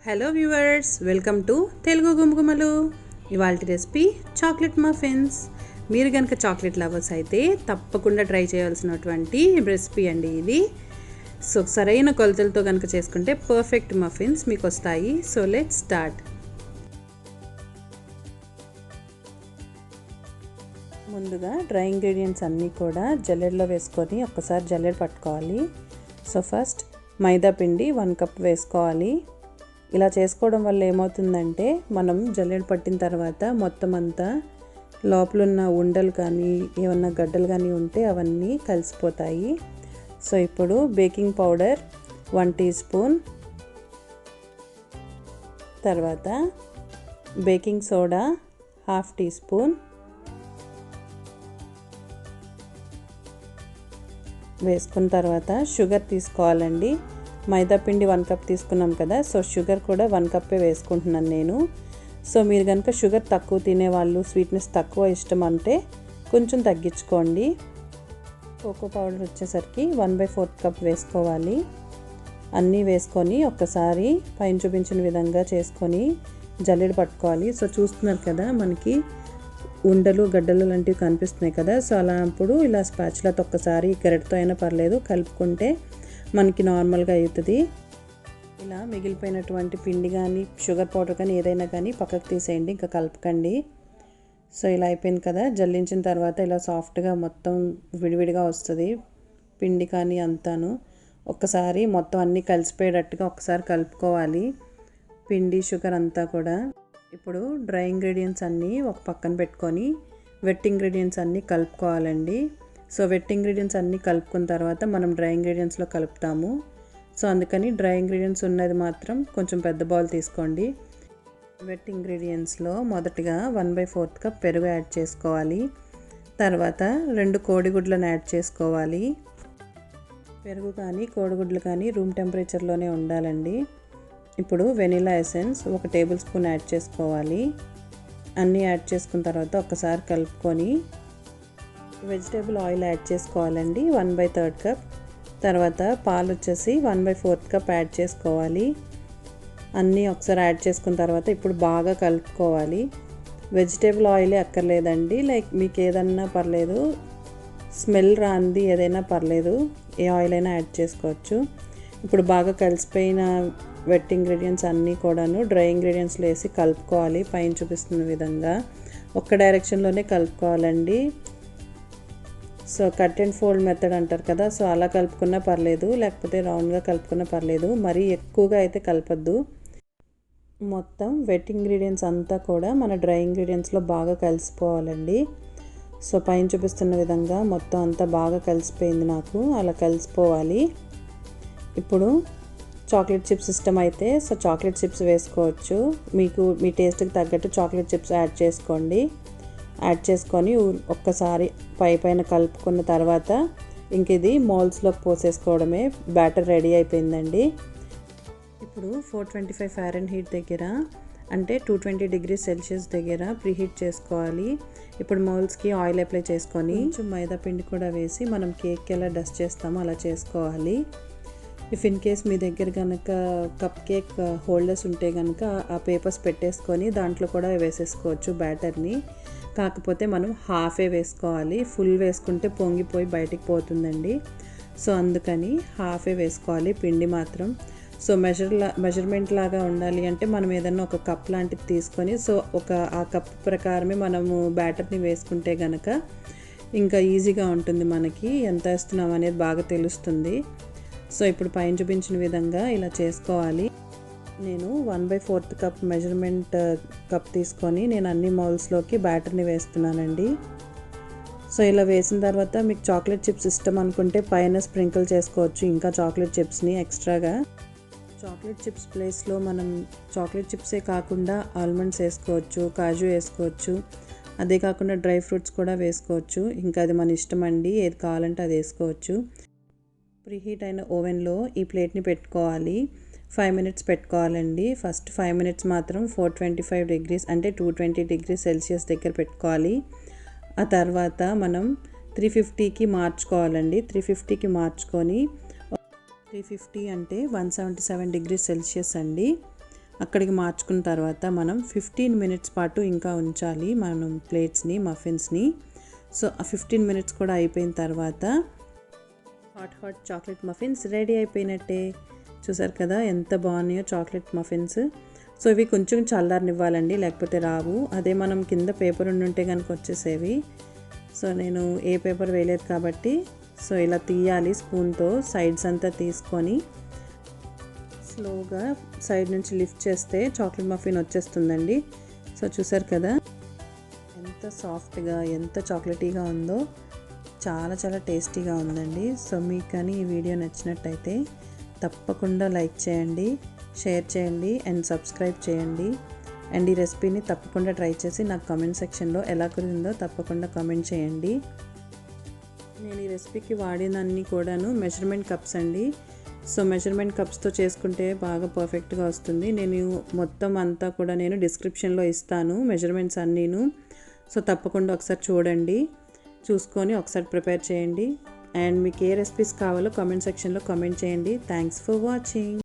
Hello viewers, welcome to Telugu Gumagumalu. ఇవాళ recipe chocolate muffins. మీరు కనుక చాక్లెట్ లవర్స్ అయితే తప్పకుండా ట్రై చేయాల్సినటువంటి రెసిపీ అండి ఇది. సో సరైన కొలతలతో కనుక చేసుకుంటే పర్ఫెక్ట్ మఫిన్స్ మీకు వస్తాయి. So let's start. ముందుగా డ్రై ఇంగ్రీడియంట్స్ అన్నీ కూడా జల్లెడలో వేసుకొని ఒక్కసారి జల్లెడ పట్టుకోవాలి. సో ఫస్ట్ మైదా పిండి 1 కప్ వేసుకోవాలి. ఇలా చేసుకోవడం వల్ల ఏమవుతుందంటే మనం జల్లెడ పట్టిన తర్వాత మొత్తం అంతా లోపలున్న ఉండలు కానీ ఏమన్నా గడ్డలు కానీ ఉంటే అవన్నీ కలిసిపోతాయి. సో ఇప్పుడు బేకింగ్ పౌడర్ 1 టీ స్పూన్, తర్వాత బేకింగ్ సోడా 1/2 టీ స్పూన్ వేసుకున్న తర్వాత షుగర్ తీసుకోవాలండి. మైదా పిండి 1 కప్ తీసుకున్నాం కదా, సో షుగర్ కూడా 1 కప్పే వేసుకుంటున్నాను నేను. సో మీరు కనుక షుగర్ తక్కువ తినేవాళ్ళు, స్వీట్నెస్ తక్కువ ఇష్టం అంటే కొంచెం తగ్గించుకోండి. కోకో పౌడర్ వచ్చేసరికి 1/4 కప్ వేసుకోవాలి. అన్నీ వేసుకొని ఒక్కసారి పైన చూపించిన విధంగా చేసుకొని జల్లెడ పట్టుకోవాలి. సో చూస్తున్నారు కదా, మనకి ఉండలు గడ్డలు లాంటివి కనిపిస్తున్నాయి కదా. సో అలాంటప్పుడు ఇలా స్పాచులాతో ఒక్కసారి గరిటతో అయినా పర్లేదు కలుపుకుంటే మనకి నార్మల్గా అవుతుంది. ఇలా మిగిలిపోయినటువంటి పిండి కానీ షుగర్ పౌడర్ కానీ ఏదైనా కానీ పక్కకు తీసేయండి, ఇంకా కలపకండి. సో ఇలా అయిపోయింది కదా. జల్లించిన తర్వాత ఇలా సాఫ్ట్గా మొత్తం విడివిడిగా వస్తుంది పిండి కానీ అంతాను. ఒక్కసారి మొత్తం అన్నీ కలిసిపోయేటట్టుగా ఒకసారి కలుపుకోవాలి పిండి షుగర్ అంతా కూడా. ఇప్పుడు డ్రై ఇంగ్రీడియంట్స్ అన్నీ ఒక పక్కన పెట్టుకొని వెట్ ఇంగ్రీడియంట్స్ అన్నీ కలుపుకోవాలండి. సో వెట్ ఇంగ్రీడియంట్స్ అన్నీ కలుపుకున్న తర్వాత మనం డ్రై ఇంగ్రీడియంట్స్లో కలుపుతాము. సో అందుకని డ్రై ఇంగ్రీడియంట్స్ ఉన్నది మాత్రం కొంచెం పెద్ద బౌల్ తీసుకోండి. వెట్ ఇంగ్రీడియంట్స్లో మొదటగా 1/4 కప్ పెరుగు యాడ్ చేసుకోవాలి. తర్వాత 2 కోడిగుడ్లను యాడ్ చేసుకోవాలి. పెరుగు కానీ కోడిగుడ్లు కానీ రూమ్ టెంపరేచర్లోనే ఉండాలండి. ఇప్పుడు vanilla essence 1 table spoon add చేసుకోవాలి. అన్నీ యాడ్ చేసుకున్న తర్వాత ఒకసారి కలుపుకొని వెజిటేబుల్ ఆయిల్ యాడ్ చేసుకోవాలండి 1/3 కప్. తర్వాత పాలు వచ్చేసి 1/4 కప్ యాడ్ చేసుకోవాలి. అన్నీ ఒకసారి యాడ్ చేసుకున్న తర్వాత ఇప్పుడు బాగా కలుపుకోవాలి. వెజిటేబుల్ ఆయిలే అక్కర్లేదండి, లైక్ మీకు ఏదన్నా పర్లేదు, స్మెల్ రాంది ఏదైనా పర్లేదు, ఏ ఆయిల్ అయినా యాడ్ చేసుకోవచ్చు. ఇప్పుడు బాగా కలిసిపోయిన వెట్ ఇంగ్రీడియంట్స్ అన్నీ కూడాను డ్రై ఇంగ్రీడియంట్స్లో వేసి కలుపుకోవాలి. పైన చూపిస్తున్న విధంగా ఒక్క డైరెక్షన్లోనే కలుపుకోవాలండి. So cut and fold method అంటారు కదా, సో అలా కలుపుకున్నా పర్లేదు, లేకపోతే రౌండ్గా కలుపుకున్నా పర్లేదు, మరీ ఎక్కువగా అయితే కలపద్దు. మొత్తం వెట్ ఇంగ్రీడియంట్స్ అంతా కూడా మన డ్రై ఇంగ్రీడియంట్స్లో బాగా కలిసిపోవాలండి. సో పైన చూపిస్తున్న విధంగా మొత్తం అంతా బాగా కలిసిపోయింది నాకు, అలా కలిసిపోవాలి. ఇప్పుడు చాక్లెట్ చిప్స్ ఇష్టం అయితే సో చాక్లెట్ చిప్స్ వేసుకోవచ్చు. మీకు మీ టేస్ట్కి తగ్గట్టు చాక్లెట్ చిప్స్ యాడ్ చేసుకోండి. యాడ్ చేసుకొని ఒక్కసారి పైన కలుపుకున్న తర్వాత ఇంక ఇది మౌల్డ్స్లోకి పోసేసుకోవడమే. బ్యాటర్ రెడీ అయిపోయిందండి. ఇప్పుడు 425 ఫారెన్హీట్ దగ్గర అంటే 220 డిగ్రీస్ సెల్సియస్ దగ్గర ప్రీహీట్ చేసుకోవాలి. ఇప్పుడు మౌల్డ్స్కి ఆయిల్ అప్లై చేసుకొని కొంచెం మైదా పిండి కూడా వేసి మనం కేక్కి ఎలా డస్ట్ చేస్తామో అలా చేసుకోవాలి. ఇఫ్ ఇన్ కేస్ మీ దగ్గర కనుక కప్ కేక్ హోల్డర్స్ ఉంటే కనుక ఆ పేపర్స్ పెట్టేసుకొని దాంట్లో కూడా వేసేసుకోవచ్చు బ్యాటర్ని. కాకపోతే మనం హాఫే వేసుకోవాలి, ఫుల్ వేసుకుంటే పొంగిపోయి బయటికి పోతుందండి. సో అందుకని హాఫే వేసుకోవాలి పిండి మాత్రం. సో మెజర్మెంట్ లాగా ఉండాలి అంటే మనం ఏదన్నా ఒక కప్ లాంటిది తీసుకొని సో ఆ కప్ ప్రకారమే మనము బ్యాటర్ని వేసుకుంటే కనుక ఇంకా ఈజీగా ఉంటుంది, మనకి ఎంత వేస్తున్నాం అనేది బాగా తెలుస్తుంది. సో ఇప్పుడు పైన చూపించిన విధంగా ఇలా చేసుకోవాలి. నేను 1/4 కప్ మెజర్మెంట్ కప్ తీసుకొని నేను అన్ని మౌల్స్లోకి బ్యాటర్ని వేస్తున్నానండి. సో ఇలా వేసిన తర్వాత మీకు చాక్లెట్ చిప్స్ ఇష్టం అనుకుంటే పైన స్ప్రింకిల్ చేసుకోవచ్చు ఇంకా చాక్లెట్ చిప్స్ని ఎక్స్ట్రాగా. చాక్లెట్ చిప్స్ ప్లేస్లో మనం చాక్లెట్ చిప్సే కాకుండా ఆల్మండ్స్ వేసుకోవచ్చు, కాజు వేసుకోవచ్చు, అదే కాకుండా డ్రై ఫ్రూట్స్ కూడా వేసుకోవచ్చు. ఇంకా అది మన ఇష్టం అండి, ఏది కావాలంటే అది వేసుకోవచ్చు. ప్రీహీట్ అయిన ఓవెన్లో ఈ ప్లేట్ని పెట్టుకోవాలి. 5 మినిట్స్ పెట్టుకోవాలండి. ఫస్ట్ 5 మినిట్స్ మాత్రం 425 డిగ్రీస్ అంటే 220 డిగ్రీస్ సెల్సియస్ దగ్గర పెట్టుకోవాలి. ఆ తర్వాత మనం 350కి మార్చుకోవాలండి. 350కి మార్చుకొని 350 అంటే 177 డిగ్రీ సెల్సియస్ అండి. అక్కడికి మార్చుకున్న తర్వాత మనం 15 మినిట్స్ పాటు ఇంకా ఉంచాలి మనం ప్లేట్స్ని, మఫిన్స్ని. సో ఆ 15 మినిట్స్ కూడా అయిపోయిన తర్వాత హాట్ చాక్లెట్ మఫిన్స్ రెడీ అయిపోయినట్టే. చూసారు కదా ఎంత బాగున్నాయో చాక్లెట్ మఫిన్స్. సో ఇవి కొంచెం చల్లారనివ్వాలండి, లేకపోతే రావు. అదే మనం కింద పేపర్ ఉంటే కనుక వచ్చేసేవి. సో నేను ఏ పేపర్ వేయలేదు కాబట్టి సో ఇలా తీయాలి స్పూన్తో, సైడ్స్ అంతా తీసుకొని స్లోగా సైడ్ నుంచి లిఫ్ట్ చేస్తే చాక్లెట్ మఫిన్ వచ్చేస్తుందండి. సో చూసారు కదా ఎంత సాఫ్ట్గా, ఎంత చాక్లెటీగా ఉందో. చాలా చాలా టేస్టీగా ఉందండి. సో మీకు కానీ ఈ వీడియో నచ్చినట్టయితే తప్పకుండా లైక్ చేయండి, షేర్ చేయండి అండ్ సబ్స్క్రైబ్ చేయండి. అండ్ ఈ రెసిపీని తప్పకుండా ట్రై చేసి నాకు కామెంట్ సెక్షన్లో ఎలా కుదిరిందో తప్పకుండా కామెంట్ చేయండి. నేను ఈ రెసిపీకి వాడినన్ని కూడాను మెజర్మెంట్ కప్స్ అండి. సో మెజర్మెంట్ కప్స్తో చేసుకుంటే బాగా పర్ఫెక్ట్గా వస్తుంది. నేను మొత్తం అంతా కూడా నేను డిస్క్రిప్షన్లో ఇస్తాను మెజర్మెంట్స్ అన్నీను. సో తప్పకుండా ఒకసారి చూడండి, చూసుకొని ఒకసారి ప్రిపేర్ చేయండి. అండ్ మీకు ఏ రెసిపీస్ కావాలో కామెంట్ సెక్షన్లో కామెంట్ చేయండి. Thanks for watching.